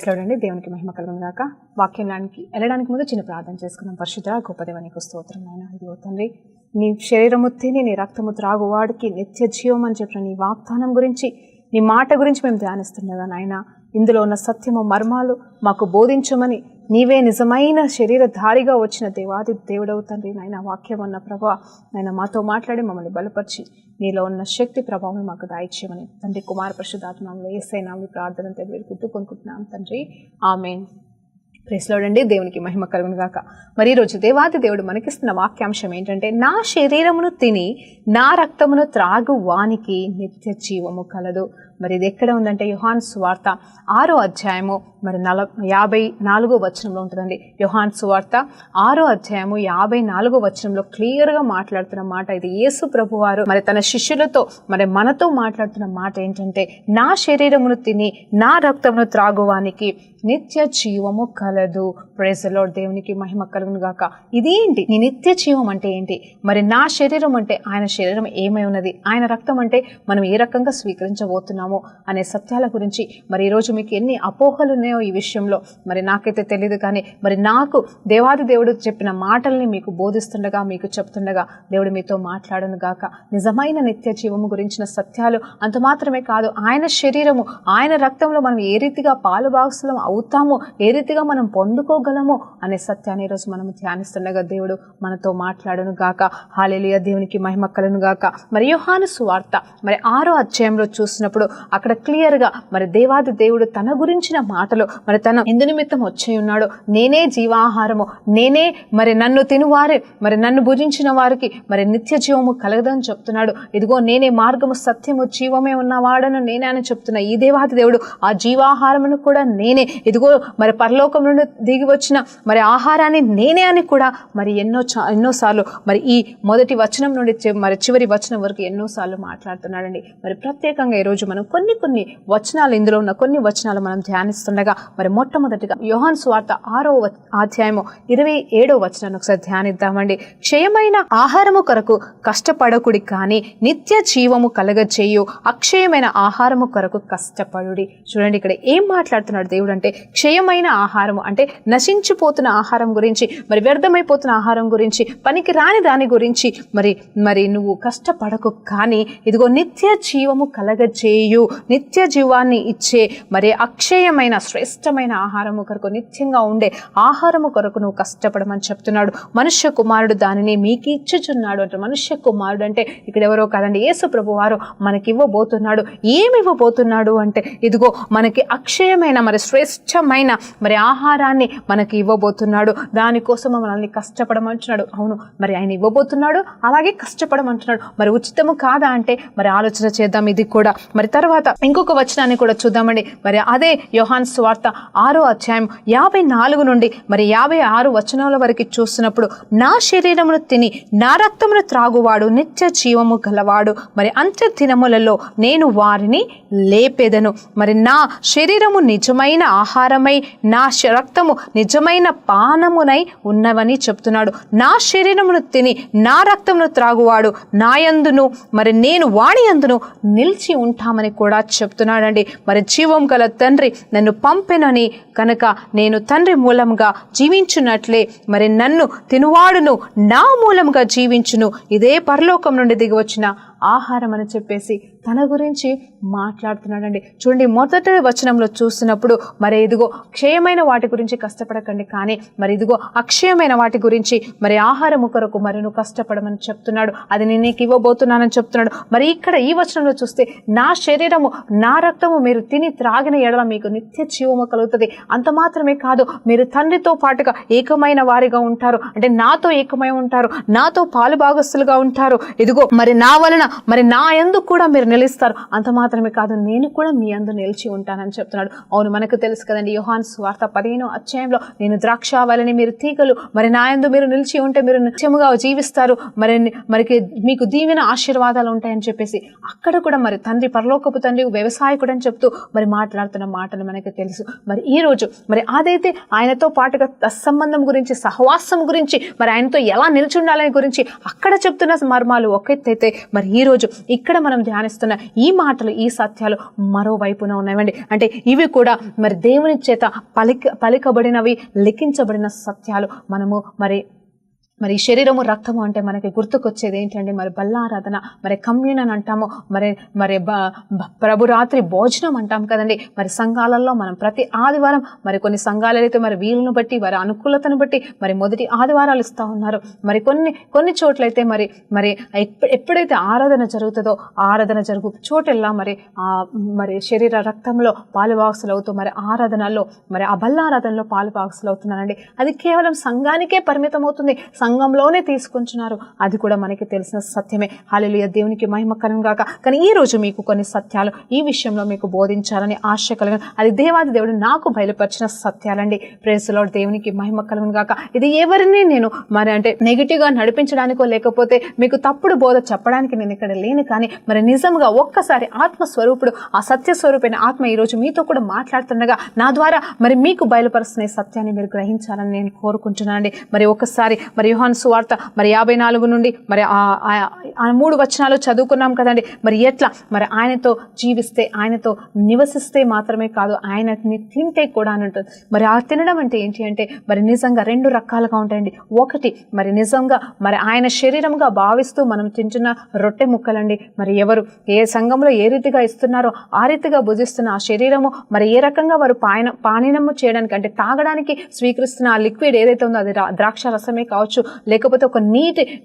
Praise lord అండి. దేవునికి మహిమ కలుగును గాక. వాక్యానికి వెళ్ళడానికి ముందు చిన్న ప్రార్థన చేసుకున్నాం. పరిశుద్ధ గొప్ప దేవానికి స్తోత్రం నాయన. ఇదిగో తండ్రి, నీ శరీరము తిని నీ రక్తము త్రాగు వాడికి నిత్య జీవం అని చెప్పిన నీ వాగ్దానం గురించి, నీ మాట గురించి మేము ధ్యానిస్తుండగా నాయన, ఇందులో ఉన్న సత్యము మర్మాలు మాకు బోధించమని నీవే నిజమైన శరీరధారిగా వచ్చిన దేవాది దేవుడవు తండ్రి నాయన. వాక్యం ఉన్న ప్రభా నాయన మాతో మాట్లాడి మమ్మల్ని బలపరిచి నీలో ఉన్న శక్తి ప్రభావం మాకు దాయిచ్యమని తండ్రి కుమార పరిశుద్ధాత్మలో యేసయ్య ప్రార్థన తెలియకుంటూ కొనుక్కుంటున్నాం తండ్రి. ఆమేన్. ప్రైజ్ లార్డ్ అండి. దేవునికి మహిమ కలుగును గాక. మరి ఈరోజు దేవాది దేవుడు మనకిస్తున్న వాక్యాంశం ఏంటంటే, నా శరీరమును తిని నా రక్తమును త్రాగు వానికి నిత్య జీవము కలదు. మరి ఇది ఎక్కడ ఉందంటే యోహాను సువార్త 6వ అధ్యాయము మరి 54వ వచనంలో ఉంటుందండి. యోహాను సువార్త 6వ అధ్యాయము 54వ వచనంలో క్లియర్గా మాట్లాడుతున్న మాట ఇది. యేసు ప్రభువారు మరి తన శిష్యులతో మరి మనతో మాట్లాడుతున్న మాట ఏంటంటే, నా శరీరమును తిని నా రక్తమును త్రాగువానికి నిత్య జీవము కలదు. Praise the Lord. దేవునికి మహిమ కలుగును గాక. ఇదేంటి నీ నిత్య జీవం అంటే ఏంటి? మరి నా శరీరం అంటే ఆయన శరీరం ఏమై ఉన్నది, ఆయన రక్తం అంటే మనం ఏ రకంగా స్వీకరించబోతున్నాము అనే సత్యాల గురించి మరి ఈరోజు మీకు ఎన్ని అపోహలు ఉన్నాయో ఈ విషయంలో మరి నాకైతే తెలియదు. కానీ మరి నాకు దేవాది దేవుడు చెప్పిన మాటల్ని మీకు బోధిస్తుండగా, మీకు చెప్తుండగా దేవుడు మీతో మాట్లాడను గాక. నిజమైన నిత్య జీవము గురించిన సత్యాలు అంత మాత్రమే కాదు, ఆయన శరీరము ఆయన రక్తంలో మనం ఏ రీతిగా పాలుభాగస్సులం అవుతామో, ఏ రీతిగా మనం పొందుకోగలమో అనే సత్యాన్ని ఈరోజు మనం ధ్యానిస్తుండగా దేవుడు మనతో మాట్లాడను గాక. హల్లెలూయా. దేవునికి మహిమ కలుగును గాక. మరి యోహాను సువార్త మరి 6వ అధ్యాయంలో చూసినప్పుడు అక్కడ క్లియర్గా మరి దేవాది దేవుడు తన గురించిన మాటలు మరి తన ఎందు నిమిత్తం వచ్చి ఉన్నాడు. నేనే జీవాహారము, నేనే మరి నన్ను తినువారే మరి నన్ను భుజించిన వారికి మరి నిత్య జీవము కలగదని చెప్తున్నాడు. ఇదిగో నేనే మార్గము సత్యము జీవమే ఉన్నవాడను నేనే అని చెప్తున్నా ఈ దేవాది దేవుడు ఆ జీవాహారమును కూడా నేనే, ఇదిగో మరి పరలోకం నుండి దిగి వచ్చిన మరి ఆహారాన్ని నేనే అని కూడా మరి ఎన్నోసార్లు మరి ఈ మొదటి వచనం నుండి మరి చివరి వచనం వరకు ఎన్నోసార్లు మాట్లాడుతున్నాడండి. మరి ప్రత్యేకంగా ఈరోజు మనం కొన్ని వచనాలు, ఇందులో ఉన్న కొన్ని వచనాలు మనం ధ్యానిస్తుండగా మరి మొట్టమొదటిగా యోహాను సువార్త 6వ అధ్యాయము 27వ వచనాన్ని ఒకసారి ధ్యానిద్దామండి. క్షయమైన ఆహారము కొరకు కష్టపడకుడి, కానీ నిత్య జీవము కలగచేయు అక్షయమైన ఆహారము కొరకు కష్టపడుడి. చూడండి ఇక్కడ ఏం మాట్లాడుతున్నాడు దేవుడు అంటే, క్షయమైన ఆహారము అంటే నశించిపోతున్న ఆహారం గురించి, మరి వ్యర్థమైపోతున్న ఆహారం గురించి, పనికి రాని దాని గురించి మరి నువ్వు కష్టపడకు, కానీ ఇదిగో నిత్య జీవము కలగజేయు, నిత్య జీవాన్ని ఇచ్చే మరి అక్షయమైన శ్రేష్టమైన ఆహారము కొరకు, నిత్యంగా ఉండే ఆహారము కొరకు నువ్వు కష్టపడమని చెప్తున్నాడు. మనుష్య కుమారుడు దానిని మీకు ఇచ్చుచున్నాడు అంటే, మనుష్య కుమారుడు అంటే ఇక్కడ ఎవరో కాదండి, యేసు ప్రభు వారు మనకి ఇవ్వబోతున్నాడు. ఏమి ఇవ్వబోతున్నాడు అంటే, ఇదిగో మనకి అక్షయమైన మరి శ్రేష్టమైన మరి ఆహారాన్ని మనకి ఇవ్వబోతున్నాడు. దానికోసం మనల్ని కష్టపడమంటున్నాడు. అవును, మరి ఆయన ఇవ్వబోతున్నాడు, అలాగే కష్టపడమంటున్నాడు. మరి ఉచితము కాదా అంటే మరి ఆలోచన చేద్దాం ఇది కూడా. మరి తర్వాత ఇంకొక వచనాన్ని కూడా చూద్దామండి. మరి అదే యోహాను సువార్త 6వ అధ్యాయం 54 నుండి మరి 56 వచనాల వరకు చూసినప్పుడు, నా శరీరమును తిని నా రక్తమును త్రాగువాడు నిత్య జీవము గలవాడు, మరి అంత్య దినములలో నేను వారిని లేపెదను. మరి నా శరీరము నిజమైన ఆహారమై నా రక్తము నిజమైన పానమునై ఉన్నవని చెప్తున్నాడు. నా శరీరమును తిని నా రక్తమును త్రాగువాడు నా యందును మరి నేను వాడి యందును నిలిచి ఉంటామని కూడా చెప్తున్నాడండి. మరి జీవం గల తండ్రి నన్ను పంపెనని కనుక నేను తండ్రి మూలంగా జీవించున్నట్లే మరి నన్ను తినువాడును నా మూలంగా జీవించును. ఇదే పరలోకం నుండి దిగి వచ్చిన ఆహారం అని చెప్పేసి తన గురించి మాట్లాడుతున్నాడండి. చూడండి, మొదటి వచనంలో చూసినప్పుడు మరి ఇదిగో క్షయమైన వాటి గురించి కష్టపడకండి, కానీ మరి ఇదిగో అక్షయమైన వాటి గురించి మరి ఆహారము కొరకు మరి నువ్వు కష్టపడమని చెప్తున్నాడు. అది నేను నీకు ఇవ్వబోతున్నానని చెప్తున్నాడు. మరి ఇక్కడ ఈ వచనంలో చూస్తే, నా శరీరము నా రక్తము మీరు తిని త్రాగిన ఎడల మీకు నిత్య జీవము కలుగుతుంది. అంత మాత్రమే కాదు, మీరు తండ్రితో పాటుగా ఏకమైన వారిగా ఉంటారు, అంటే నాతో ఏకమై ఉంటారు, నాతో పాలు భాగస్తులుగా ఉంటారు. ఇదిగో మరి నా వలన మరి నా యందు కూడా మీరు నిలుస్తారు. అంత మాత్రమే కాదు, నేను కూడా మీ యందు నిలిచి ఉంటానని చెప్తున్నాడు. అవును, మనకు తెలుసు కదండి, యోహాను సువార్త 15వ అధ్యాయంలో నేను ద్రాక్షావళిని, మీరు తీగలు, మరి నా యందు మీరు నిలిచి ఉంటే మీరు నిత్యముగా జీవిస్తారు, మరికి మీకు దీవెన ఆశీర్వాదాలు ఉంటాయని చెప్పేసి అక్కడ కూడా మరి తండ్రి, పరలోకపు తండ్రి వ్యవసాయకుడు అని చెప్తూ మరి మాట్లాడుతున్న మాటలు మనకు తెలుసు. మరి ఈ రోజు మరి అదైతే ఆయనతో పాటుగా సంబంధం గురించి, సహవాసం గురించి, మరి ఆయనతో ఎలా నిలిచి ఉండాలని గురించి అక్కడ చెప్తున్న మర్మాలు ఒక ఎత్తైతే, మరి ఈ రోజు ఇక్కడ మనం ధ్యానిస్తున్న మాట్లాడిస్తున్న ఈ మాటలు, ఈ సత్యాలు మరోవైపున ఉన్నాయండి. అంటే ఇవి కూడా మరి దేవుని చేత పలికబడినవి, లిఖించబడిన సత్యాలు. మనము మరి శరీరము రక్తము అంటే మనకి గుర్తుకొచ్చేది ఏంటంటే మరి బల్లారాధన, మరి కమ్యూన్ అని అంటాము, మరి ప్రభు రాత్రి భోజనం అంటాం కదండి. మరి సంఘాలలో మనం ప్రతి ఆదివారం, మరి కొన్ని సంఘాలలో అయితే మరి వీలును బట్టి, వారి అనుకూలతను బట్టి మరి మొదటి ఆదివారాలు ఇస్తూ ఉన్నారు. మరి కొన్ని చోట్లయితే మరి ఎప్పుడైతే ఆరాధన జరుగుతుందో ఆరాధన జరుగు చోటెల్లా మరి శరీర రక్తంలో పాలుభాగస్తులు అవుతూ మరి ఆరాధనలో, మరి ఆ బల్లారాధనలో పాలుభాగస్తులు అవుతున్నారండి. అది కేవలం సంఘానికే పరిమితం అవుతుంది, సంఘంలోనే తీసుకుంటున్నారు. అది కూడా మనకి తెలిసిన సత్యమే. హల్లెలూయా, దేవునికి మహిమ కలుగును గాక. కానీ ఈ రోజు మీకు కొన్ని సత్యాలు ఈ విషయంలో మీకు బోధించాలని ఆశ కలిగిన, అది దేవాది దేవుడు నాకు బయలుపరిచిన సత్యాలండి. ప్రైజ్ ది లార్డ్, దేవునికి మహిమ కలుగును గాక. ఇది ఎవరిని నేను అంటే నెగిటివ్గా నడిపించడానికో లేకపోతే మీకు తప్పుడు బోధ చెప్పడానికి నేను ఇక్కడ లేను. కానీ మరి నిజంగా ఒక్కసారి ఆత్మస్వరూపుడు, ఆ సత్యస్వరూపైన ఆత్మ ఈరోజు మీతో కూడా మాట్లాడుతుండగా నా ద్వారా మరి మీకు బయలుపరుస్తున్న సత్యాన్ని మీరు గ్రహించాలని నేను కోరుకుంటున్నానండి. మరి ఒకసారి మరి యోహాను సువార్త మరి 54 నుండి మరి ఆ 3 వచనాలు చదువుకున్నాం కదండి. మరి ఎట్లా మరి ఆయనతో జీవిస్తే, ఆయనతో నివసిస్తే మాత్రమే కాదు, ఆయనని తింటే కూడా అని ఉంటుంది. మరి ఆ తినడం అంటే ఏంటి అంటే మరి నిజంగా 2 రకాలుగా ఉంటాయండి. ఒకటి మరి నిజంగా మరి ఆయన శరీరంగా భావిస్తూ మనం తింటున్న రొట్టె ముక్కలండి. మరి ఎవరు ఏ సంఘంలో ఏ రీతిగా ఇస్తున్నారో ఆ రీతిగా భుజిస్తున్న ఆ శరీరము మరి ఏ రకంగా వారు పానీయము చేయడానికి అంటే తాగడానికి స్వీకరిస్తున్న ఆ లిక్విడ్ ఏదైతే ఉందో అది ద్రాక్ష రసమే కావచ్చు, లేకపోతే ఒక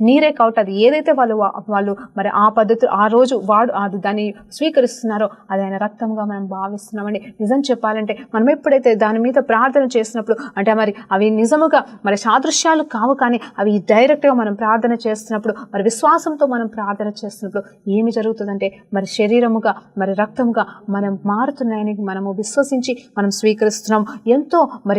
నీరే కావచ్చు. అది ఏదైతే వాళ్ళు మరి ఆ పద్ధతి ఆ రోజు అది దాన్ని స్వీకరిస్తున్నారో అది ఆయన రక్తంగా మనం భావిస్తున్నామండి. నిజం చెప్పాలంటే మనం ఎప్పుడైతే దాని మీద ప్రార్థన చేసినప్పుడు అంటే మరి అవి నిజముగా మరి సాదృశ్యాలు కావు, కానీ అవి డైరెక్ట్గా మనం ప్రార్థన చేస్తున్నప్పుడు, మరి విశ్వాసంతో మనం ప్రార్థన చేస్తున్నప్పుడు ఏమి జరుగుతుందంటే మరి శరీరముగా మరి రక్తంగా మనం మారుతున్నాయని మనము విశ్వసించి మనం స్వీకరిస్తున్నాం.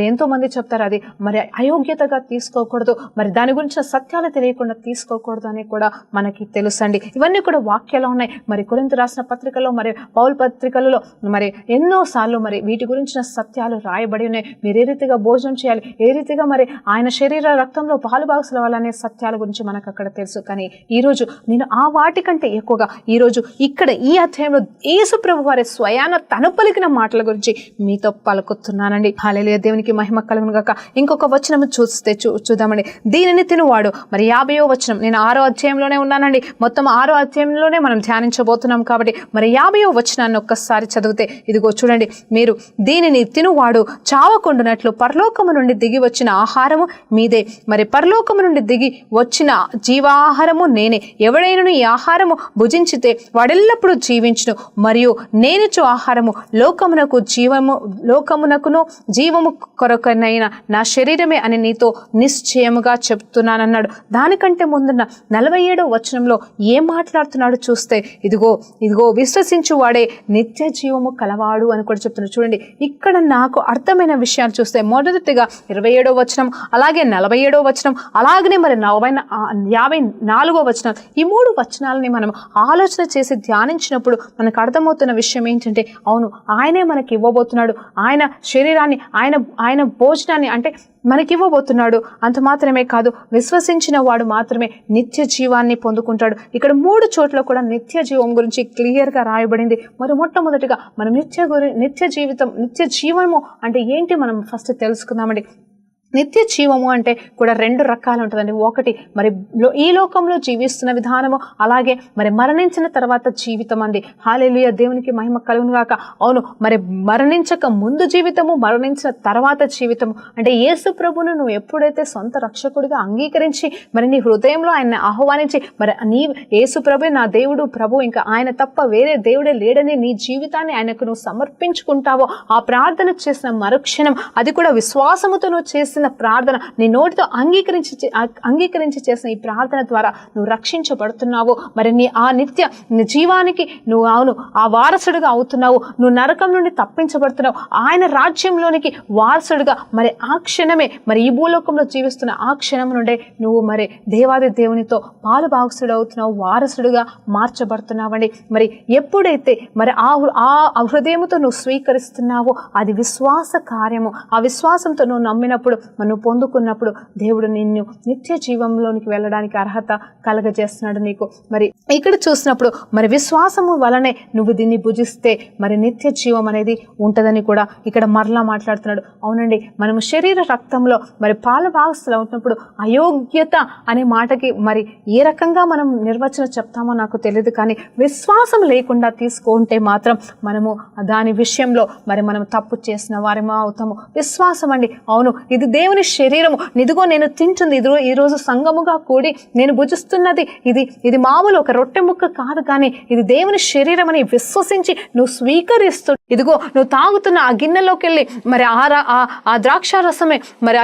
ఎంతో మంది చెప్తారు అది మరి అయోగ్యతగా తీసుకోకూడదు, మరి దాని గురించి సత్యాలు తెలియకుండా తీసుకోకూడదు అని కూడా మనకి తెలుసండి. ఇవన్నీ కూడా వాక్యాలు ఉన్నాయి. మరి కొరింథీ రాసిన పత్రికలో, మరి పౌలు పత్రికలలో మరి ఎన్నోసార్లు మరి వీటి గురించిన సత్యాలు రాయబడి ఉన్నాయి. మీరు ఏ రీతిగా భోజనం చేయాలి, ఏ రీతిగా మరి ఆయన శరీర రక్తంలో పాలుభాగస్తులు అవ్వాలనే సత్యాల గురించి మనకు అక్కడ తెలుసు. కానీ ఈరోజు నేను ఆ వాటికంటే ఎక్కువగా ఈరోజు ఇక్కడ ఈ అధ్యాయంలో యేసు ప్రభు వారి స్వయాన తను పలికిన మాటల గురించి మీతో పలుకుతున్నానండి. హల్లెలూయా, దేవునికి మహిమ కలుగును గాక. ఇంకొక వచనం చూద్దామండి. దీనిని తినువాడు మరి 50వ వచనం, నేను 6వ అధ్యాయంలోనే ఉన్నానండి. మొత్తం 6వ అధ్యాయంలోనే మనం ధ్యానించబోతున్నాం కాబట్టి మరి 50వ వచనాన్ని ఒక్కసారి చదివితే ఇదిగో చూడండి, మీరు దీనిని తినువాడు చావకుండునట్లు పరలోకము నుండి దిగి వచ్చిన ఆహారము మీదే, మరి పరలోకము నుండి దిగి వచ్చిన జీవాహారము నేనే. ఎవడైనను ఈ ఆహారము భుజించితే వాడెల్లప్పుడూ జీవించును, మరియు నేనిచ్చు ఆహారము లోకమునకును జీవము కొరకనైన నా శరీరమే అని నీతో నిశ్చయముగా చెప్తున్నానన్నాడు. దానికంటే ముందున్న 47వ వచనంలో ఏం మాట్లాడుతున్నాడు చూస్తే ఇదిగో విశ్వసించు వాడే నిత్య జీవము కలవాడు అని కూడా చెప్తున్నాడు. చూడండి, ఇక్కడ నాకు అర్థమైన విషయాలు చూస్తే మొదటిగా 27వ వచనం, అలాగే 47వ వచనం, అలాగనే మరి 54వ వచనం, ఈ 3 వచనాలని మనం ఆలోచన చేసి ధ్యానించినప్పుడు మనకు అర్థమవుతున్న విషయం ఏంటంటే అవును, ఆయనే మనకి ఇవ్వబోతున్నాడు. ఆయన శరీరాన్ని, ఆయన భోజనాన్ని అంటే మనకి ఇవ్వబోతున్నాడు. అంత మాత్రమే కాదు, విశ్వసించిన వాడు మాత్రమే నిత్య జీవాన్ని పొందుకుంటాడు. ఇక్కడ 3 చోట్ల కూడా నిత్య జీవం గురించి క్లియర్గా రాయబడింది. మరి మొట్టమొదటిగా మనం నిత్య జీవము అంటే ఏంటి మనం ఫస్ట్ తెలుసుకుందామండి. నిత్య జీవము అంటే కూడా 2 రకాలు ఉంటుందండి. ఒకటి మరి ఈ లోకంలో జీవిస్తున్న విధానము, అలాగే మరి మరణించిన తర్వాత జీవితం అండి. హల్లెలూయా, దేవునికి మహిమ కలుగును గాక. అవును, మరి మరణించక ముందు జీవితము, మరణించిన తర్వాత జీవితము అంటే యేసు ప్రభువును నువ్వు ఎప్పుడైతే సొంత రక్షకుడిగా అంగీకరించి మరి నీ హృదయంలో ఆయన ఆహ్వానించి మరి నీ యేసు ప్రభు నా దేవుడు ప్రభు, ఇంకా ఆయన తప్ప వేరే దేవుడే లేడని నీ జీవితాన్ని ఆయనకు నువ్వు సమర్పించుకుంటావో, ఆ ప్రార్థన చేసిన మరుక్షణం, అది కూడా విశ్వాసముతో నువ్వు చేసిన ప్రార్థన, నీ నోటితో అంగీకరించి చేసిన ఈ ప్రార్థన ద్వారా నువ్వు రక్షించబడుతున్నావు. మరి ఆ నిత్య జీవానికి నువ్వు అవును ఆ వారసుడిగా అవుతున్నావు. నువ్వు నరకం నుండి తప్పించబడుతున్నావు, ఆయన రాజ్యంలోనికి వారసుడిగా. మరి ఆ క్షణమే మరి ఈ భూలోకంలో జీవిస్తున్న ఆ క్షణం నుండే నువ్వు మరి దేవాది దేవునితో పాలు భాగస్తుడు అవుతున్నావు, వారసుడిగా మార్చబడుతున్నావండి. మరి ఎప్పుడైతే మరి ఆ హృదయంతో నువ్వు స్వీకరిస్తున్నావో అది విశ్వాస కార్యము. ఆ విశ్వాసంతో నువ్వు నమ్మినప్పుడు మనం పొందుకున్నప్పుడు దేవుడు నిన్ను నిత్య జీవంలోనికి వెళ్ళడానికి అర్హత కలగజేస్తున్నాడు నీకు. మరి ఇక్కడ చూసినప్పుడు మరి విశ్వాసము వలనే నువ్వు దీన్ని భుజిస్తే మరి నిత్య జీవం అనేది ఉంటుందని కూడా ఇక్కడ మరలా మాట్లాడుతున్నాడు. అవునండి, మనము శరీర రక్తంలో మరి పాల భాగస్థులు అవుతున్నప్పుడు అయోగ్యత అనే మాటకి మరి ఏ రకంగా మనం నిర్వచనం చెప్తామో నాకు తెలియదు, కానీ విశ్వాసం లేకుండా తీసుకుంటే మాత్రం మనము దాని విషయంలో మరి మనం తప్పు చేసిన వారేమో అవుతాము. విశ్వాసం అండి, అవును ఇది దేవుని శరీరము, ఇదిగో నేను తింటుంది, ఇది ఈరోజు సంఘముగా కూడి నేను భుజిస్తున్నది ఇది మామూలు ఒక రొట్టె ముక్క కాదు, కానీ ఇది దేవుని శరీరం అని విశ్వసించి నువ్వు స్వీకరిస్తూ ఇదిగో నువ్వు తాగుతున్న ఆ గిన్నెలోకి వెళ్ళి మరి ఆ ద్రాక్షారసమే మరి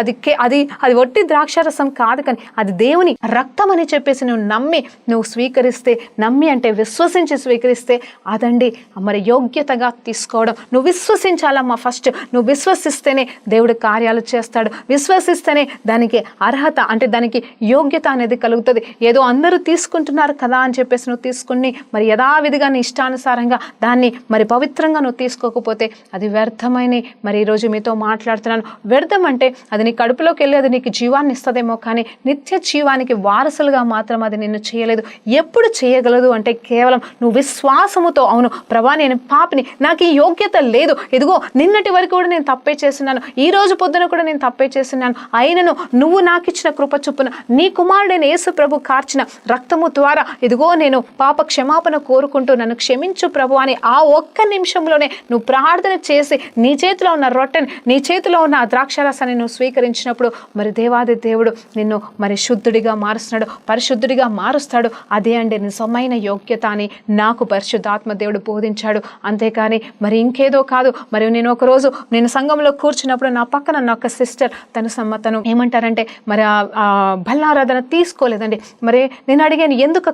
అది ఒట్టి ద్రాక్షారసం కాదు, కానీ అది దేవుని రక్తం అని చెప్పేసి నువ్వు స్వీకరిస్తే, నమ్మి అంటే విశ్వసించి స్వీకరిస్తే అదండి మరి యోగ్యతగా తీసుకోవడం. నువ్వు విశ్వసించాలమ్మా. ఫస్ట్ నువ్వు విశ్వసిస్తేనే దేవుడు కార్యాలు చేస్తాడు. విశ్వసిస్తేనే దానికి అర్హత అంటే దానికి యోగ్యత అనేది కలుగుతుంది. ఏదో అందరూ తీసుకుంటున్నారు కదా అని చెప్పేసి నువ్వు తీసుకుని మరి యథావిధిగా నీ ఇష్టానుసారంగా దాన్ని మరి పవిత్రంగా నువ్వు తీసుకోకపోతే అది వ్యర్థమైన. మరి ఈరోజు మీతో మాట్లాడుతున్నాను, వ్యర్థం అంటే అది నీ కడుపులోకి వెళ్ళి అది నీకు జీవాన్ని ఇస్తుందేమో, కానీ నిత్య జీవానికి వారసులుగా మాత్రం అది నిన్ను చేయలేదు. ఎప్పుడు చేయగలదు అంటే కేవలం నువ్వు విశ్వాసముతో, అవును ప్రభా నేను పాపిని, నాకు ఈ యోగ్యత లేదు, ఇదిగో నిన్నటి వరకు కూడా నేను తప్పే చేస్తున్నాను, ఈ రోజు పొద్దున కూడా నేను తప్పే చేస్తున్నాను, అయినను నువ్వు నాకు ఇచ్చిన కృప చొప్పున నీ కుమారుడైన యేసు ప్రభు కార్చిన రక్తము ద్వారా ఇదిగో నేను పాప క్షమాపణ కోరుకుంటూ నన్ను క్షమించు ప్రభు అని ఆ ఒక్క నిమిషంలోనే నువ్వు ప్రార్థన చేసి నీ చేతిలో ఉన్న రొట్టెని, నీ చేతిలో ఉన్న ఆ ద్రాక్షారసాన్ని నువ్వు స్వీకరించినప్పుడు మరి దేవాది దేవుడు నిన్ను మరి శుద్ధుడిగా మారుస్తున్నాడు, పరిశుద్ధుడిగా మారుస్తాడు. అదే అండి నిజమైన యోగ్యత అని నాకు పరిశుద్ధాత్మ దేవుడు బోధించాడు. అంతేకాని మరి ఇంకేదో కాదు. మరి నేను ఒకరోజు నేను సంఘంలో కూర్చున్నప్పుడు నా పక్కన నా ఒక సిస్టర్ తను ఏమంటారంటే మరి ఆ బల్లారాధన తీసుకోలేదండి. మరి నేను అడిగాను ఎందుకు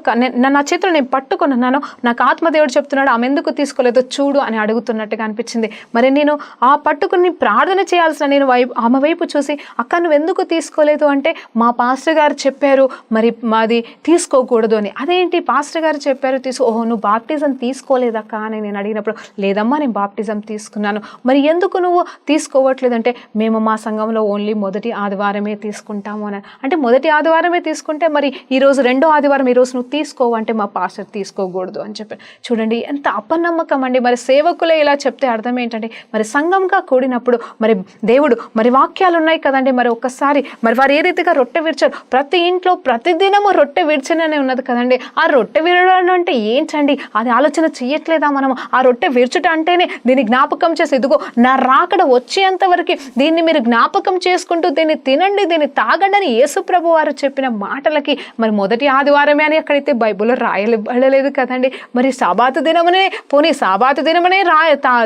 నా చేతిలో నేను పట్టుకున్నాను, నాకు ఆత్మదేవుడు చెప్తున్నాడు ఆమె ఎందుకు తీసుకోలేదో చూడు అని అడుగుతున్నట్టుగా అనిపించింది. మరి నేను ఆ పట్టుకుని ప్రార్థన చేయాల్సిన నేను ఆమె వైపు చూసి అక్క నువ్వు ఎందుకు తీసుకోలేదు అంటే మా పాస్టర్ గారు చెప్పారు మరి మాది తీసుకోకూడదు అని. అదేంటి పాస్టర్ గారు చెప్పారు ఓహో నువ్వు బాప్టిజం తీసుకోలేదక్క అని నేను అడిగినప్పుడు లేదమ్మా నేను బాప్టిజం తీసుకున్నాను. మరి ఎందుకు నువ్వు తీసుకోవట్లేదంటే మేము మా సంఘంలో ఓన్లీ మొదటి ఆదివారమే తీసుకుంటాము అని. అంటే మొదటి ఆదివారమే తీసుకుంటే మరి ఈరోజు రెండో ఆదివారం ఈరోజు నువ్వు తీసుకోవు అంటే మా పాస్టర్ తీసుకోకూడదు అని చెప్పారు. చూడండి ఎంత అపనమ్మకం అండి. మరి సేవకులే ఇలా చెప్తే అర్థం ఏంటంటే మరి సంఘంగా కూడినప్పుడు మరి దేవుడు మరి వాక్యాలు ఉన్నాయి కదండి. మరి ఒక్కసారి మరి వారు ఏ రీతిగా రొట్టె విరిచారు, ప్రతి ఇంట్లో ప్రతిదినము రొట్టె విరిచనే ఉన్నది కదండి. ఆ రొట్టె విరడం అంటే ఏంటండి, అది ఆలోచన చెయ్యట్లేదా మనము? ఆ రొట్టె విరుచుట అంటేనే దీన్ని జ్ఞాపకం చేసి ఇదిగో నా రాకడ వచ్చేంత వరకు దీన్ని మీరు జ్ఞాపకం చేసుకుంటూ దీన్ని తినండి, దీన్ని తాగండి అని యేసు ప్రభు వారు చెప్పిన మాటలకి మరి మొదటి ఆదివారమే అని అక్కడైతే బైబిల్లో రాయబడలేదు కదండి. మరి సాబాతు దినమనే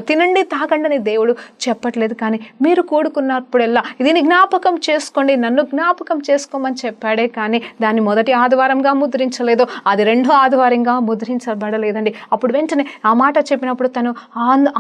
తినండి తాగండి అని దేవుడు చెప్పట్లేదు. కానీ మీరు కూడుకున్నప్పుడల్లా దీన్ని జ్ఞాపకం చేసుకోండి, నన్ను జ్ఞాపకం చేసుకోమని చెప్పాడే, కానీ దాన్ని మొదటి ఆదివారంగా ముద్రించలేదు, అది రెండో ఆదివారంగా ముద్రించబడలేదండి. అప్పుడు వెంటనే ఆ మాట చెప్పినప్పుడు తను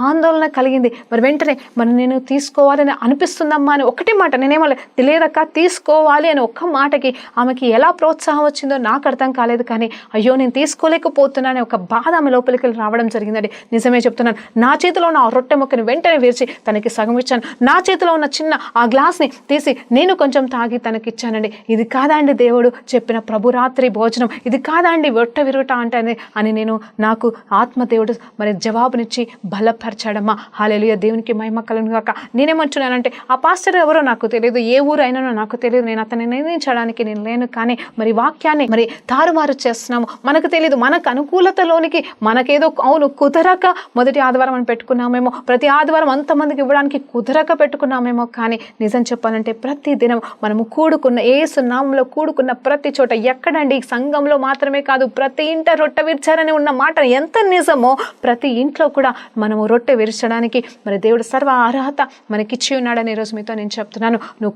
ఆందోళన కలిగింది. మరి వెంటనే మరి నేను తీసుకోవాలని అనిపిస్తుందమ్మా అని ఒకటే మాట, నేనేమో తెలియదక్క తీసుకోవాలి అని ఒక్క మాటకి ఆమెకి ఎలా ప్రోత్సాహం వచ్చిందో నాకు అర్థం కాలేదు. కానీ అయ్యో నేను తీసుకోలేకపోతున్నాను ఒక బాధ ఆమె లోపలికి రావడం జరిగిందండి. నిజమే చెప్తున్నాను, నా చేతిలో ఉన్న ఆ రొట్టె ముక్కని వెంటనే విరిచి తనకి సగం ఇచ్చాను. నా చేతిలో ఉన్న చిన్న ఆ గ్లాస్ని తీసి నేను కొంచెం తాగి తనకి ఇచ్చానండి. ఇది కాదా అండి దేవుడు చెప్పిన ప్రభురాత్రి భోజనం, ఇది కాదా అండి రొట్టె విరుట అంటే అని నేను నాకు ఆత్మదేవుడు మరి జవాబునిచ్చి బలపరిచాడమ్మా. హల్లెలూయా, దేవునికి మహిమ కలుగును గాక. నేనేమంటున్నానంటే ఆ పాస్టర్ ఎవరో నాకు తెలియదు, ఏ ఊరు అయినానో నాకు తెలియదు, నేను అతన్ని నిర్ణయించడానికి నేను లేను. కానీ మరి వాక్యాన్ని మరి తారుమారు చేస్తున్నాము, మనకు తెలియదు, మనకు అనుకూలతలోనికి మనకేదో అవును కుదరక మొదటి ఆదివారం అని పెట్టుకున్నామేమో, ప్రతి ఆదివారం అంతమందికి ఇవ్వడానికి కుదరక పెట్టుకున్నామేమో. కానీ నిజం చెప్పాలంటే ప్రతి దినం మనము కూడుకున్న యేసు నామములో కూడుకున్న ప్రతి చోట ఎక్కడండి సంఘంలో మాత్రమే కాదు ప్రతి ఇంట రొట్టె విరిచారని ఉన్న మాట ఎంత నిజమో ప్రతి ఇంట్లో కూడా మనము రొట్టె విరచడానికి మరి దేవుడు సర్వ అర్హత మనకిచ్చి ఉన్నాడని ఈరోజు మీతో నేను చెప్తున్నాను. నువ్వు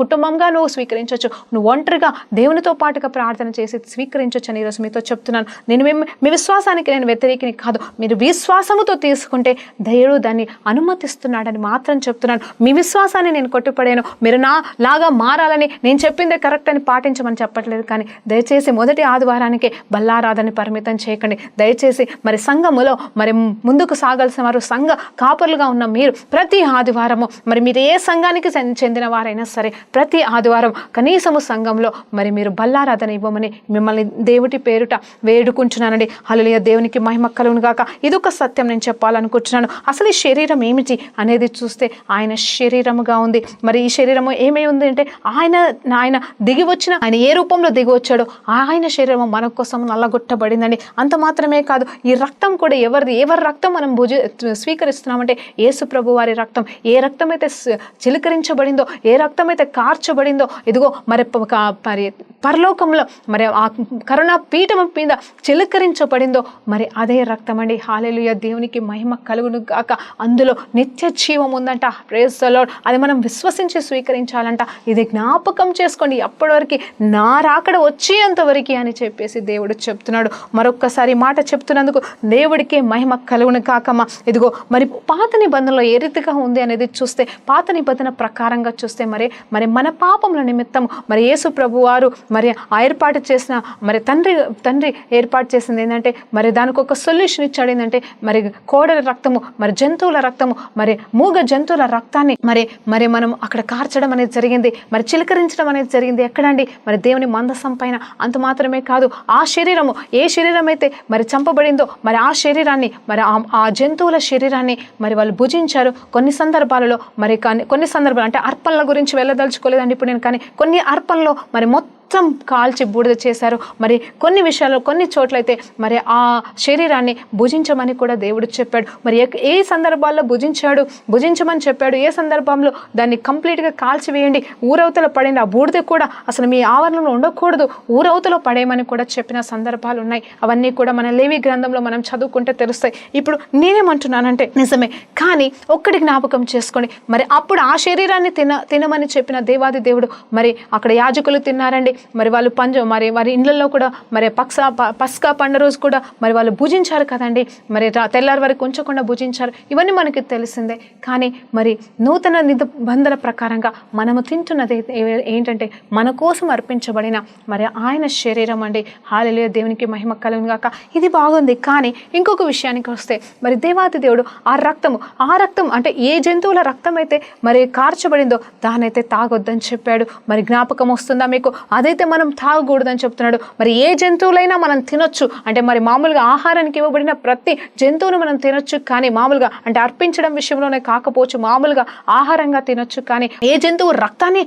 కుటుంబంగా నువ్వు స్వీకరించవచ్చు, నువ్వు ఒంటరిగా దేవునితో పాటుగా ప్రార్థన చేసి స్వీకరించవచ్చు అని ఈరోజు మీతో చెప్తున్నాను. నేను మీ విశ్వాసానికి నేను వ్యతిరేకిని కాదు, మీరు విశ్వాసముతో తీసుకుంటే దేవుడు దాన్ని అనుమతిస్తున్నాడని మాత్రం చెప్తున్నాను. మీ విశ్వాసాన్ని నేను కొట్టుపడాను, మీరు నా లాగా మారాలని నేను చెప్పిందే కరెక్ట్ అని పాటించమని చెప్పట్లేదు. కానీ దయచేసి మొదటి ఆదివారానికి బల్లారాధన పరిమితం చేయకండి. దయచేసి మరి సంఘములో మరి ముందుకు సాగాల్సిన వారు సంఘ కాపరులుగా ఉన్న మీరు ప్రతి ఆదివారము మరి మీరు ఏ సంఘానికి చెందిన వారైనా సరే ప్రతి ఆదివారం కనీసము సంఘంలో మరి మీరు బల్లారాధన ఇవ్వమని మిమ్మల్ని దేవుడి పేరుట వేడుకుంటున్నానండి. హల్లెలూయా, దేవునికి మహిమ కలుగును గాక. ఇదొక సత్యం నేను చెప్పాలనుకుంటున్నాను. అసలు ఈ శరీరం ఏమిటి అనేది చూస్తే ఆయన శరీరముగా ఉంది. మరి ఈ శరీరము ఏమై ఉంది అంటే ఆయన దిగి వచ్చిన ఆయన ఏ రూపంలో దిగి వచ్చాడో ఆయన శరీరం మన కోసం నల్లగొట్టబడిందండి. అంత మాత్రమే కాదు, ఈ రక్తం కూడా ఎవరి రక్తం మనం స్వీకరిస్తున్నామంటే యేసు ప్రభు వారి రక్తం. ఏ రక్తం అయితే చిలకరించబడిందో, ఏ రక్తం అయితే కార్చబడిందో, ఇదిగో మరి పరలోకంలో మరి ఆ కరుణా పీఠం మీద చిలకరించబడిందో మరి అదే రక్తం అండి. హల్లెలూయా, దేవునికి మహిమ కలుగును గాక. అందులో నిత్య జీవం ఉందంట. Praise the Lord. అది మనం విశ్వసించి స్వీకరించాలంట. ఇది జ్ఞాపకం చేసుకోండి అప్పటివరకు, నా రాకడ వచ్చేంతవరకు అని చెప్పేసి దేవుడు చెప్తున్నాడు. మరొక్కసారి మాట చెప్తున్నందుకు దేవుడికి మహిమ కలుగును కాకమ్మా. ఇదిగో మరి పాత నిబంధనలో ఏ రీతిగా ఉంది అనేది చూస్తే, పాత నిబంధన ప్రకారంగా చూస్తే మరి మన పాపముల నిమిత్తం మరి యేసు ప్రభు వారు మరి ఏర్పాటు చేసిన మరి తండ్రి ఏర్పాటు చేసింది ఏంటంటే మరి దానికి ఒక సొల్యూషన్ ఇచ్చాడు. ఏంటంటే మరి కోడల రక్తము, మరి జంతువుల రక్తము, మరి మూగ జంతువుల రక్తాన్ని మరి మనం అక్కడ కార్చడం అనేది జరిగింది, మరి చిలకరించడం అనేది జరిగింది. ఎక్కడండి? మరి దేవుని మందసం పైన. అంత మాత్రమే కాదు, ఆ శరీరము ఏ శరీరం అయితే మరి చంపబడిందో మరి ఆ శరీరాన్ని మరి ఆ జంతువుల శరీరాన్ని మరి వాళ్ళు భుజించారు. కొన్ని సందర్భాలలో మరి కొన్ని సందర్భాలు అంటే అర్పణల గురించి వెళ్ళదలుచుకోలేదండి ఇప్పుడు నేను, కానీ కొన్ని అర్పణలో మరి మొత్తం కాల్చి బూడిద చేశారు. మరి కొన్ని విషయాల్లో కొన్ని చోట్లయితే మరి ఆ శరీరాన్ని భుజించమని కూడా దేవుడు చెప్పాడు. మరి ఏ సందర్భాల్లో భుజించమని చెప్పాడు, ఏ సందర్భంలో దాన్ని కంప్లీట్గా కాల్చివేయండి, ఊరవతల పడింది, ఆ బూడిద కూడా అసలు మీ ఆవరణలో ఉండకూడదు, ఊరవతలో పడేయమని కూడా చెప్పిన సందర్భాలు ఉన్నాయి. అవన్నీ కూడా మన లేవి గ్రంథంలో మనం చదువుకుంటే తెలుస్తాయి. ఇప్పుడు నేనేమంటున్నానంటే నిజమే, కానీ ఒక్కటి జ్ఞాపకం చేసుకోండి, మరి అప్పుడు ఆ శరీరాన్ని తినమని చెప్పిన దేవాది దేవుడు మరి అక్కడ యాజకులు తిన్నారండి. మరి వాళ్ళు మరి వారి ఇళ్లలో కూడా మరి పస్కా పండుగ రోజు కూడా మరి వాళ్ళు భుజించారు కదండి. మరి తెల్లారి వరకు ఉంచకుండా భుజించారు. ఇవన్నీ మనకి తెలిసిందే. కానీ మరి నూతన నిబంధన ప్రకారంగా మనము తింటున్నది ఏంటంటే మన కోసం అర్పించబడిన మరి ఆయన శరీరం అండి. హల్లెలూయా, దేవునికి మహిమ కలుగును గాక. ఇది బాగుంది. కానీ ఇంకొక విషయానికి వస్తే మరి దేవాది దేవుడు ఆ రక్తం అంటే ఏ జంతువుల రక్తం అయితే మరి కార్చబడిందో దానైతే తాగొద్దని చెప్పాడు. మరి జ్ఞాపకం వస్తుందా మీకు? అదైతే మనం తాగకూడదని చెప్తున్నాడు. మరి ఏ జంతువులైనా మనం తినొచ్చు అంటే మరి మామూలుగా ఆహారానికి ఇవ్వబడిన ప్రతి జంతువును మనం తినొచ్చు, కానీ మామూలుగా అంటే అర్పించడం విషయంలోనే కాకపోవచ్చు, మామూలుగా ఆహారంగా తినొచ్చు, కానీ ఏ జంతువు రక్తాన్ని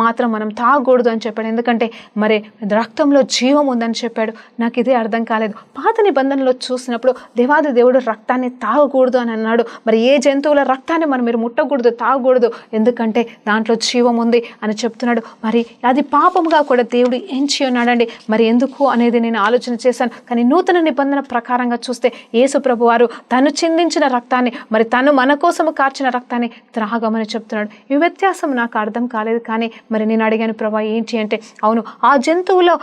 మాత్రం మనం తాగకూడదు అని చెప్పాడు. ఎందుకంటే మరి రక్తంలో జీవం ఉందని చెప్పాడు. నాకు ఇదే అర్థం కాలేదు. పాత నిబంధనలో చూసినప్పుడు దేవాది దేవుడు రక్తాన్ని తాగకూడదు అని అన్నాడు. మరి ఏ జంతువుల రక్తాన్ని మీరు ముట్టకూడదు, తాగకూడదు, ఎందుకంటే దాంట్లో జీవం ఉంది అని చెప్తున్నాడు. మరి అది పాపంగా కూడా దేవుడు ఎంచి ఉన్నాడండి. మరి ఎందుకు అనేది నేను ఆలోచన చేశాను. కానీ నూతన నిబంధన ప్రకారంగా చూస్తే యేసు ప్రభు వారు తను చిందించిన రక్తాన్ని మరి తను మన కోసం కార్చిన రక్తాన్ని త్రాగమని చెప్తున్నాడు. ఈ వ్యత్యాసం నాకు అర్థం కాలేదు. కానీ మరి నేను అడిగాను, ప్రభా ఏంటి అంటే, అవును, ఆ జంతువులో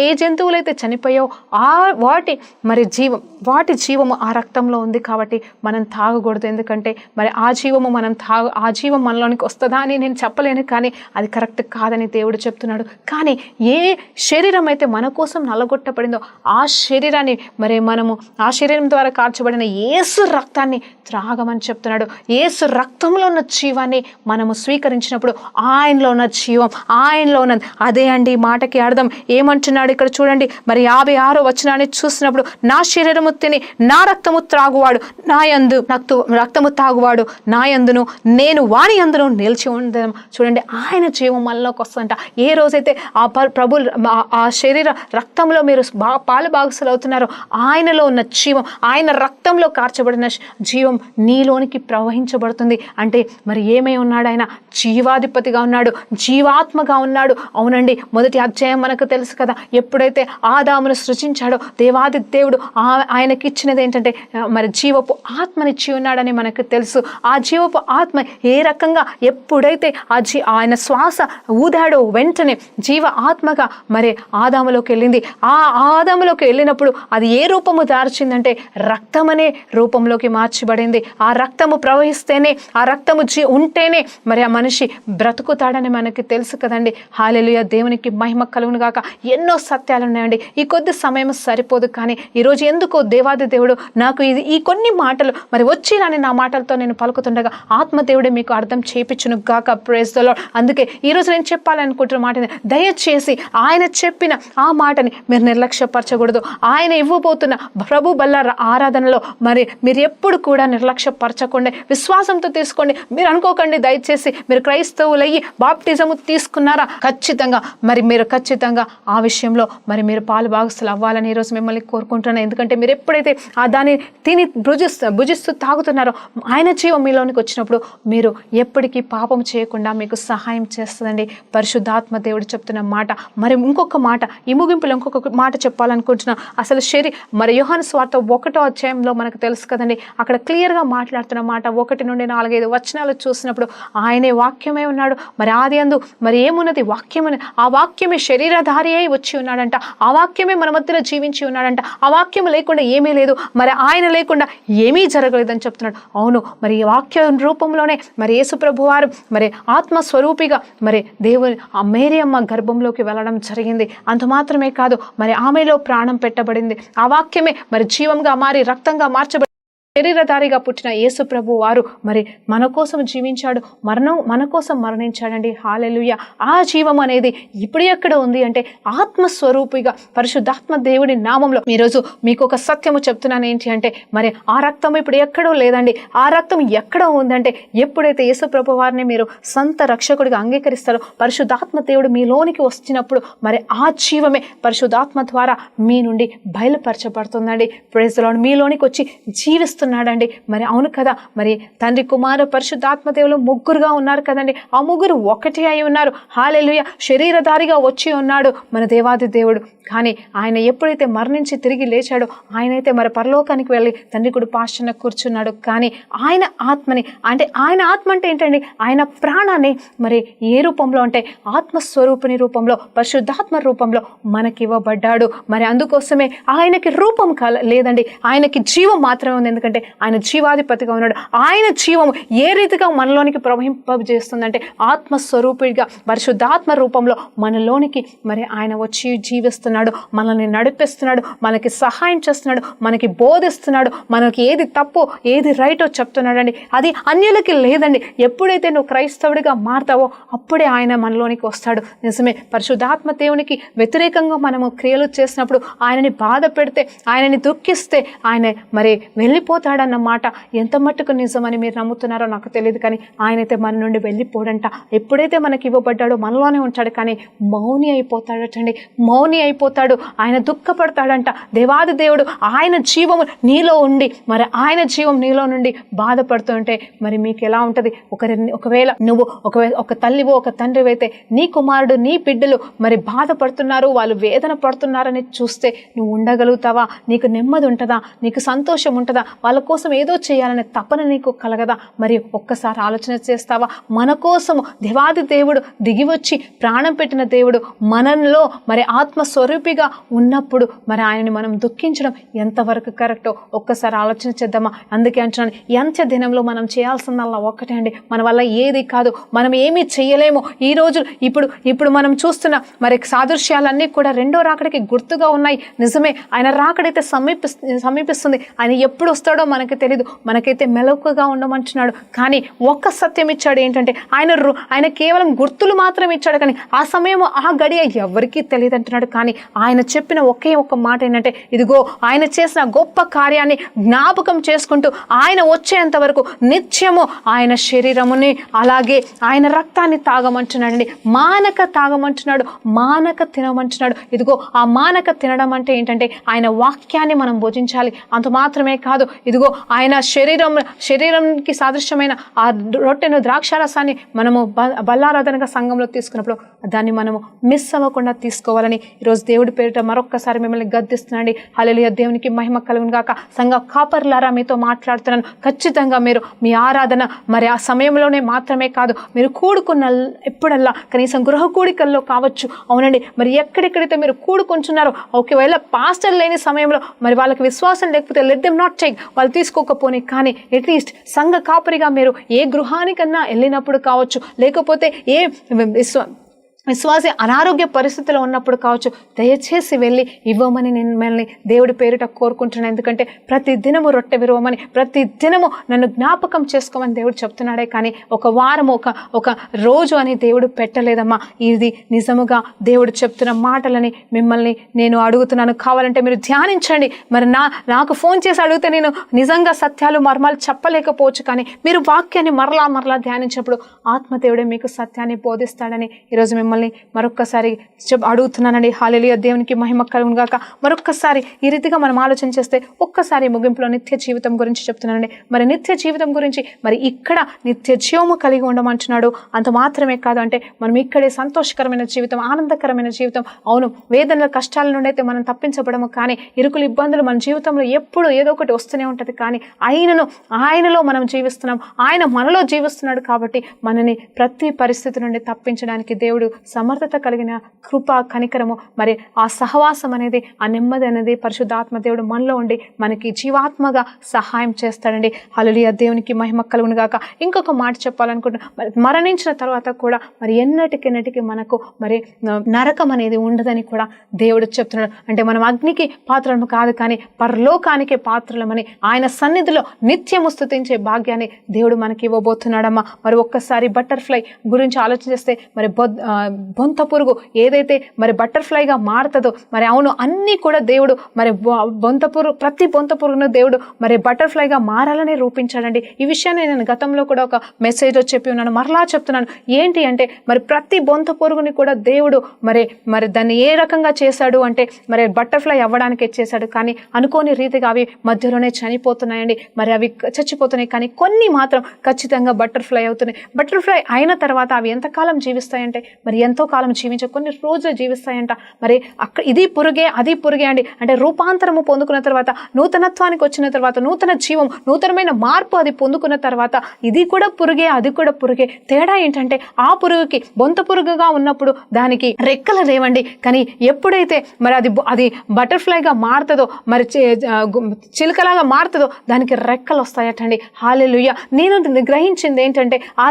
ఏ జంతువులైతే చనిపోయావో వాటి జీవము ఆ రక్తంలో ఉంది కాబట్టి మనం తాగకూడదు. ఎందుకంటే మరి ఆ జీవం మనలోనికి వస్తుందా అని నేను చెప్పలేను, కానీ అది కరెక్ట్ కాదని దేవుడు చెప్తున్నాడు. కానీ ఏ శరీరం అయితే మన కోసం నల్లగొట్టబడిందో ఆ శరీరాన్ని మరి మనము ఆ శరీరం ద్వారా కార్చబడిన యేసు రక్తాన్ని త్రాగమని చెప్తున్నాడు. యేసు రక్తంలో ఉన్న జీవాన్ని మనము స్వీకరించినప్పుడు ఆయనలో ఉన్న జీవం ఆయనలో ఉన్నది. అదే అండి మాటకి అర్థం. ఏమంటున్నాడు ఇక్కడ చూడండి, మరి 56వ వచనాన్ని చూసినప్పుడు, నా శరీరము తిని నా రక్తము త్రాగువాడు నా యందు రక్తము తాగువాడు నా యందును నేను వాని యందును నిలిచి ఉండడం. చూడండి, ఆయన జీవం మనలోకి వస్తుందంట. ఏ రోజైతే ఆ ప్రభు ఆ శరీర రక్తంలో మీరు పాలు భాగస్తులు అవుతున్నారో ఆయనలో ఉన్న జీవం, ఆయన రక్తంలో కార్చబడిన జీవం నీలోనికి ప్రవహించబడుతుంది. అంటే మరి ఏమై ఉన్నాడు? ఆయన జీవాధిపతిగా ఉన్నాడు, జీవాత్మగా ఉన్నాడు. అవునండి, మొదటి అధ్యాయం మనకు తెలుసు కదా, ఎప్పుడైతే ఆదామును సృజించాడో దేవాది దేవుడు ఆయనకి ఇచ్చినది ఏంటంటే మరి జీవపు ఆత్మనిచ్చి ఉన్నాడని మనకు తెలుసు. ఆ జీవపు ఆత్మ ఏ రకంగా ఎప్పుడైతే ఆయన శ్వాస ఊదాడో వెంటనే జీవ ఆత్మగా మరి ఆదాములోకి వెళ్ళింది. ఆ ఆదాములోకి వెళ్ళినప్పుడు అది ఏ రూపము దాల్చిందంటే రక్తమనే రూపంలోకి మార్చబడింది. ఆ రక్తము ప్రవహిస్తేనే, ఆ రక్తము ఉంటేనే మరి ఆ మనిషి బ్రతుకుతాడని మనకి తెలుసు కదండి. హల్లెలూయా, దేవునికి మహిమ కలుగును గాక. ఎన్నో సత్యాలు ఉన్నాయండి. ఈ కొద్ది సమయం సరిపోదు, కానీ ఈరోజు ఎందుకో దేవాది దేవుడు నాకు ఈ కొన్ని మాటలు మరి వచ్చిరాని నా మాటలతో నేను పలుకుతుండగా ఆత్మదేవుడే మీకు అర్థం చేయించును గాక. Praise the Lord. అందుకే ఈరోజు నేను చెప్పాలనుకుంటున్న మాటని దయచేసి ఆయన చెప్పిన ఆ మాటని మీరు నిర్లక్ష్యపరచకూడదు. ఆయన ఇవ్వబోతున్న ప్రభు బల్ల ఆరాధనలో మరి మీరు ఎప్పుడు కూడా నిర్లక్ష్యపరచకండి, విశ్వాసంతో తీసుకోండి. మీరు అనుకోకండి దయచేసి మీరు క్రైస్తవులయ్యి బాప్టిజము తీసుకున్నారా, ఖచ్చితంగా మీరు ఖచ్చితంగా ఆ విషయంలో మరి మీరు పాలు భాగస్తులు అవ్వాలని ఈరోజు మిమ్మల్ని కోరుకుంటున్నాను. ఎందుకంటే మీరు ఎప్పుడైతే ఆ దాన్ని తిని భుజిస్తూ తాగుతున్నారో ఆయన జీవం మీలోనికి వచ్చినప్పుడు మీరు ఎప్పటికీ పాపం చేయకుండా మీకు సహాయం చేస్తుందండి పరిశుద్ధాత్మ దేవుడు చెప్తున్న మాట. మరి ఇంకొక మాట, ఈ ముగింపులో ఇంకొక మాట చెప్పాలనుకుంటున్నా. అసలు మరి యోహాను సువార్త 1వ అధ్యాయంలో మనకు తెలుసు కదండి, అక్కడ క్లియర్గా మాట్లాడుతున్న మాట 1 నుండి 4-5 వచనాలు చూసినప్పుడు ఆయనే వాక్యమే ఉన్నాడు. మరి ఆది అందు మరి ఏమున్నది వాక్యమని, ఆ వాక్యమే శరీరధారి అయి వచ్చి ఉన్నాడంట. ఆ వాక్యమే మన మధ్యలో జీవించి ఉన్నాడంట. ఆ వాక్యం లేకుండా ఏమీ లేదు, మరి ఆయన లేకుండా ఏమీ జరగలేదని చెప్తున్నాడు. అవును, మరి ఈ వాక్య రూపంలోనే మరి యేసు ప్రభు వారు మరి ఆత్మస్వరూపిగా మరి దేవుని ఆ మేరీ అమ్మ గర్భంలోకి వెళ్ళడం జరిగింది. అంత మాత్రమే కాదు, మరి ఆమెలో ప్రాణం పెట్టబడింది. ఆ వాక్యమే మరి జీవంగా మారి రక్తంగా మార్చబడి శరీరధారిగా పుట్టిన యేసు ప్రభు వారు మరి మన కోసం జీవించాడు, మన కోసం మరణించాడండి. హల్లెలూయా. ఆ జీవం అనేది ఇప్పుడు ఎక్కడ ఉంది అంటే ఆత్మస్వరూపిగా పరిశుద్ధాత్మ దేవుడి నామంలో ఈరోజు మీకు ఒక సత్యము చెప్తున్నాను. ఏంటి అంటే మరి ఆ రక్తం ఇప్పుడు ఎక్కడో లేదండి. ఆ రక్తం ఎక్కడ ఉందంటే ఎప్పుడైతే యేసు ప్రభు వారిని మీరు సొంత రక్షకుడిగా అంగీకరిస్తారో పరిశుద్ధాత్మ దేవుడు మీలోనికి వచ్చినప్పుడు మరి ఆ జీవమే పరిశుద్ధాత్మ ద్వారా మీ నుండి బయలుపరచబడుతుందండి. Praise the Lord. మీలోనికి వచ్చి జీవిస్తున్నాడండి. మరి అవును కదా, మరి తండ్రి కుమార పరిశుద్ధాత్మ దేవులు ముగ్గురుగా ఉన్నారు కదండి. ఆ ముగ్గురు ఒకటి అయి ఉన్నారు. హల్లెలూయా. శరీరధారిగా వచ్చి ఉన్నాడు మన దేవాది దేవుడు. కానీ ఆయన ఎప్పుడైతే మరణించి తిరిగి లేచాడో ఆయనైతే మరి పరలోకానికి వెళ్ళి తండ్రి కుడి పార్శ్వన కూర్చున్నాడు. కానీ ఆయన ఆత్మని అంటే ఆయన ఆత్మ అంటే ఏంటండి, ఆయన ప్రాణాన్ని మరి ఏ రూపంలో అంటే ఆత్మస్వరూపిణి రూపంలో పరిశుద్ధాత్మ రూపంలో మనకి ఇవ్వబడ్డాడు. మరి అందుకోసమే ఆయనకి రూపం లేదండి, ఆయనకి జీవం మాత్రమే ఉంది. ఎందుకంటే ఆయన జీవాధిపతిగా ఉన్నాడు. ఆయన జీవం ఏ రీతిగా మనలోనికి ప్రవహింపజేస్తుందంటే ఆత్మస్వరూపిగా పరిశుద్ధాత్మ రూపంలో మనలోనికి మరి ఆయన వచ్చి జీవిస్తున్నాడు, మనల్ని నడిపిస్తున్నాడు, మనకి సహాయం చేస్తున్నాడు, మనకి బోధిస్తున్నాడు, మనకి ఏది తప్పు ఏది రైటో చెప్తున్నాడండి. అది అన్యులకి లేదండి. ఎప్పుడైతే నువ్వు క్రైస్తవుడిగా మారుతావో అప్పుడే ఆయన మనలోనికి వస్తాడు. నిజమే, పరిశుద్ధాత్మ దేవునికి వ్యతిరేకంగా మనము క్రియలు చేసినప్పుడు, ఆయనని బాధ పెడితే, ఆయనని దుఃఖిస్తే ఆయన మరి వెళ్ళిపోతాడన్న మాట ఎంత మట్టుకు నిజమని మీరు నమ్ముతున్నారో నాకు తెలియదు. కానీ ఆయనైతే మన నుండి వెళ్ళిపోడంట. ఎప్పుడైతే మనకి ఇవ్వబడ్డాడో మనలోనే ఉంటాడు, కానీ మౌని అయిపోతాడటండి. మౌని అయిపోతాడు, ఆయన దుఃఖపడతాడంట. దేవాది దేవుడు ఆయన జీవము నీలో ఉండి మరి ఆయన జీవం నీలో నుండి బాధపడుతుంటే మరి మీకు ఎలా ఉంటుంది? ఒకవేళ నువ్వు ఒక తల్లివో ఒక తండ్రివైతే నీ కుమారుడు నీ బిడ్డలు మరి బాధపడుతున్నారు, వాళ్ళు వేదన పడుతున్నారని చూస్తే నువ్వు ఉండగలుగుతావా? నీకు నెమ్మది ఉంటుందా? నీకు సంతోషం ఉంటుందా? వాళ్ళ కోసం ఏదో చేయాలనే తపన నీకు కలగదా? మరి ఒక్కసారి ఆలోచన చేస్తావా? మన కోసము దేవాది దేవుడు దిగివచ్చి ప్రాణం పెట్టిన దేవుడు మనలో మరి ఆత్మస్వరూపిగా ఉన్నప్పుడు మరి ఆయనని మనం దుఃఖించడం ఎంతవరకు కరెక్టో ఒక్కసారి ఆలోచన చేద్దామా? అందుకే అంటున్నాను, ఈ అంత్య దినంలో మనం చేయాల్సిందల్లా ఒక్కటే అండి. మన వల్ల ఏది కాదు, మనం ఏమీ చేయలేము. ఈ రోజు ఇప్పుడు మనం చూస్తున్న మరి సాదృశ్యాలన్నీ కూడా రెండో రాకడికి గుర్తుగా ఉన్నాయి. నిజమే, ఆయన రాకడైతే సమీపిస్తుంది. ఆయన ఎప్పుడు వస్తాడో మనకి తెలియదు. మనకైతే మెలకుగా ఉండమంటున్నాడు. కానీ ఒక్క సత్యం ఇచ్చాడు, ఏంటంటే ఆయన కేవలం గుర్తులు మాత్రం ఇచ్చాడు, కానీ ఆ సమయం ఆ గడియ ఎవరికీ తెలియదు అంటున్నాడు. కానీ ఆయన చెప్పిన ఒకే ఒక్క మాట ఏంటంటే, ఇదిగో ఆయన చేసిన గొప్ప కార్యాన్ని జ్ఞాపకం చేసుకుంటూ ఆయన వచ్చేంత వరకు నిత్యము ఆయన శరీరముని అలాగే ఆయన రక్తాన్ని తాగమంటున్నాడండి. మానక తాగమంటున్నాడు, మానక తినమంటున్నాడు. ఇదిగో ఆ మానక తినడం అంటే ఏంటంటే ఆయన వాక్యాన్ని మనం భుజించాలి. అంత మాత్రమే కాదు, ఇదిగో ఆయన శరీరంకి సాదృశ్యమైన ఆ రొట్టెను ద్రాక్షారసాన్ని మనము బల్లారాధనగా సంఘంలో తీసుకున్నప్పుడు దాన్ని మనము మిస్ అవ్వకుండా తీసుకోవాలని ఈరోజు దేవుడి పేరిట మరొక్కసారి మిమ్మల్ని గద్దిస్తున్నాండి. హల్లెలూయా, దేవునికి మహిమ కలుగును గాక. సంఘ కాపర్లారా మీతో మాట్లాడుతున్నాను. ఖచ్చితంగా మీరు మీ ఆరాధన మరి ఆ సమయంలోనే మాత్రమే కాదు, మీరు కూడుకున్న ఎప్పుడల్లా కనీసం గృహ కూడికల్లో కావచ్చు, అవునండి, మరి ఎక్కడెక్కడైతే మీరు కూడుకుంటున్నారో ఒకవేళ పాస్టర్ లేని సమయంలో మరి వాళ్ళకి విశ్వాసం లేకపోతే లెట్ దెమ్ నాట్ టేక్, వాళ్ళు తీసుకోకపోని, కానీ అట్లీస్ట్ సంఘ కాపరిగా మీరు ఏ గృహానికన్నా వెళ్ళినప్పుడు కావచ్చు, లేకపోతే ఏ విశ్వాసి అనారోగ్య పరిస్థితిలో ఉన్నప్పుడు కావచ్చు, దయచేసి వెళ్ళి ఇవ్వమని నేను మిమ్మల్ని దేవుడి పేరిట కోరుకుంటున్నాను. ఎందుకంటే ప్రతి దినము రొట్టె విరవమని, ప్రతి దినము నన్ను జ్ఞాపకం చేసుకోమని దేవుడు చెప్తున్నాడే, కానీ ఒక వారము ఒక రోజు అని దేవుడు పెట్టలేదమ్మా. ఇది నిజముగా దేవుడు చెప్తున్న మాటలని మిమ్మల్ని నేను అడుగుతున్నాను. కావాలంటే మీరు ధ్యానించండి. మరి నాకు ఫోన్ చేసి అడిగితే నేను నిజంగా సత్యాలు మర్మాలు చెప్పలేకపోవచ్చు, కానీ మీరు వాక్యాన్ని మరలా ధ్యానించినప్పుడు ఆత్మదేవుడే మీకు సత్యాన్ని బోధిస్తాడని ఈరోజు మిమ్మల్ని మరొక్కసారి అడుగుతున్నానండి. హల్లెలూయా, దేవునికి మహిమ కలుగును గాక. మరొక్కసారి ఈ రీతిగా మనం ఆలోచన చేస్తే ఒక్కసారి ముగింపులో నిత్య జీవితం గురించి చెప్తున్నానండి. మరి నిత్య జీవితం గురించి మరి ఇక్కడ నిత్య జీవము కలిగి ఉండమంటున్నాడు. అంత మాత్రమే కాదు, అంటే మనం ఇక్కడే సంతోషకరమైన జీవితం, ఆనందకరమైన జీవితం. అవును, వేదనల కష్టాల నుండి అయితే మనం తప్పించబడము, కానీ ఇరుకులు ఇబ్బందులు మన జీవితంలో ఎప్పుడు ఏదో ఒకటి వస్తూనే ఉంటుంది. కానీ ఆయనలో మనం జీవిస్తున్నాం, ఆయన మనలో జీవిస్తున్నాడు. కాబట్టి మనని ప్రతి పరిస్థితి నుండి తప్పించడానికి దేవుడు సమర్థత కలిగిన కృప, కనికరము, మరి ఆ సహవాసం అనేది, ఆ నెమ్మది అనేది పరిశుద్ధాత్మ దేవుడు మనలో ఉండి మనకి జీవాత్మగా సహాయం చేస్తాడండి. హల్లెలూయా, దేవునికి మహిమ కలుగును గాక. ఇంకొక మాట చెప్పాలనుకుంటున్నా, మరి మరణించిన తర్వాత కూడా మరి ఎన్నటికి మనకు మరి నరకం అనేది ఉండదని కూడా దేవుడు చెప్తున్నాడు. అంటే మనం అగ్నికి పాత్రలము కాదు, కానీ పరలోకానికే పాత్రలమని ఆయన సన్నిధిలో నిత్యము స్తుతించే భాగ్యాన్ని దేవుడు మనకి ఇవ్వబోతున్నాడమ్మా. మరి ఒక్కసారి బటర్ఫ్లై గురించి ఆలోచన చేస్తే మరి బొంత పురుగు ఏదైతే మరి బటర్ఫ్లైగా మారుతుందో, మరి అవును, అన్నీ కూడా దేవుడు మరి ప్రతి బొంత పురుగును దేవుడు మరి బటర్ఫ్లైగా మారాలని రూపించాడండి. ఈ విషయాన్ని నేను గతంలో కూడా ఒక మెసేజ్లో చెప్పి ఉన్నాను, మరలా చెప్తున్నాను. ఏంటి అంటే మరి ప్రతి బొంత పురుగుని కూడా దేవుడు మరి దాన్ని ఏ రకంగా చేశాడు అంటే మరి బటర్ఫ్లై అవ్వడానికి చేశాడు, కానీ అనుకోని రీతిగా అవి మధ్యలోనే చనిపోతున్నాయండి. మరి అవి చచ్చిపోతున్నాయి, కానీ కొన్ని మాత్రం ఖచ్చితంగా బటర్ఫ్లై అవుతున్నాయి. బటర్ఫ్లై అయిన తర్వాత అవి ఎంతకాలం జీవిస్తాయంటే మరి ఎంతో కాలం జీవించే కొన్ని రోజులు జీవిస్తాయంట. మరి ఇది పురుగే అది పురుగే అండి. అంటే రూపాంతరము పొందుకున్న తర్వాత, నూతనత్వానికి వచ్చిన తర్వాత, నూతన జీవం, నూతనమైన మార్పు అది పొందుకున్న తర్వాత ఇది కూడా పురుగే అది కూడా పురుగే. తేడా ఏంటంటే ఆ పురుగుకి బొంత పురుగుగా ఉన్నప్పుడు దానికి రెక్కలు లేవండి, కానీ ఎప్పుడైతే మరి అది బటర్ఫ్లైగా మారుతుందో, మరి చిలుకలాగా మారుతుందో దానికి రెక్కలు వస్తాయటండి. హల్లెలూయా, నేను గ్రహించింది ఏంటంటే ఆ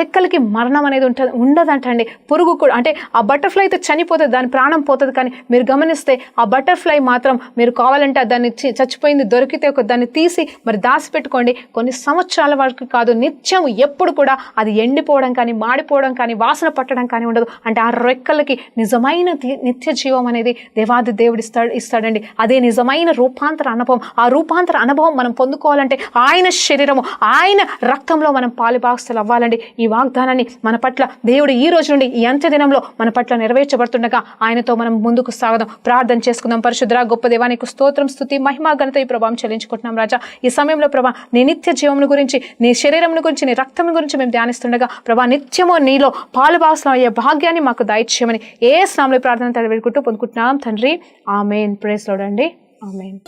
రెక్కలకి మరణం అనేది ఉండదంటండి. పురుగు కూడా, అంటే ఆ బటర్ఫ్లై అయితే చనిపోతుంది, దాని ప్రాణం పోతుంది, కానీ మీరు గమనిస్తే ఆ బటర్ఫ్లై మాత్రం మీరు కావాలంటే దాన్ని చచ్చిపోయింది దొరికితే దాన్ని తీసి మరి దాచిపెట్టుకోండి. కొన్ని సంవత్సరాల వరకు కాదు, నిత్యం ఎప్పుడు కూడా అది ఎండిపోవడం కానీ, మాడిపోవడం కానీ, వాసన పట్టడం కానీ ఉండదు. అంటే ఆ రెక్కలకి నిజమైన నిత్య జీవం అనేది దేవాది దేవుడు ఇస్తాడండి. అదే నిజమైన రూపాంతర అనుభవం. ఆ రూపాంతర అనుభవం మనం పొందుకోవాలంటే ఆయన శరీరము, ఆయన రక్తంలో మనం పాలుభాగస్తులు అవ్వాలండి. ఈ వాగ్దానాన్ని మన పట్ల దేవుడు ఈ రోజు నుండి ఈ అంత్య దినంలో మన పట్ల నెరవేర్చబడుతుండగా ఆయనతో మనం ముందుకు సాగదాం. ప్రార్థన చేసుకుందాం. పరిశుద్ధ గొప్ప దేవానికి స్తోత్రం, స్తుతి, మహిమ, ఘనత ఈ ప్రభావం చెల్లించుకుంటున్నాం రాజా. ఈ సమయంలో ప్రభా నీ నిత్య జీవమును గురించి, నీ శరీరం గురించి, నీ రక్తం గురించి మేము ధ్యానిస్తుండగా ప్రభా నిత్యము నీలో పాలుభాగస్వామ్యం అయ్యే భాగ్యాన్ని మాకు దయచేయమని యేసు నామములో ప్రార్థన తడివేడుకుంటూ పొందుకుంటున్నాం తండ్రి. ఆమేన్. ప్రైజ్ లార్డ్ అండి. ఆమేన్.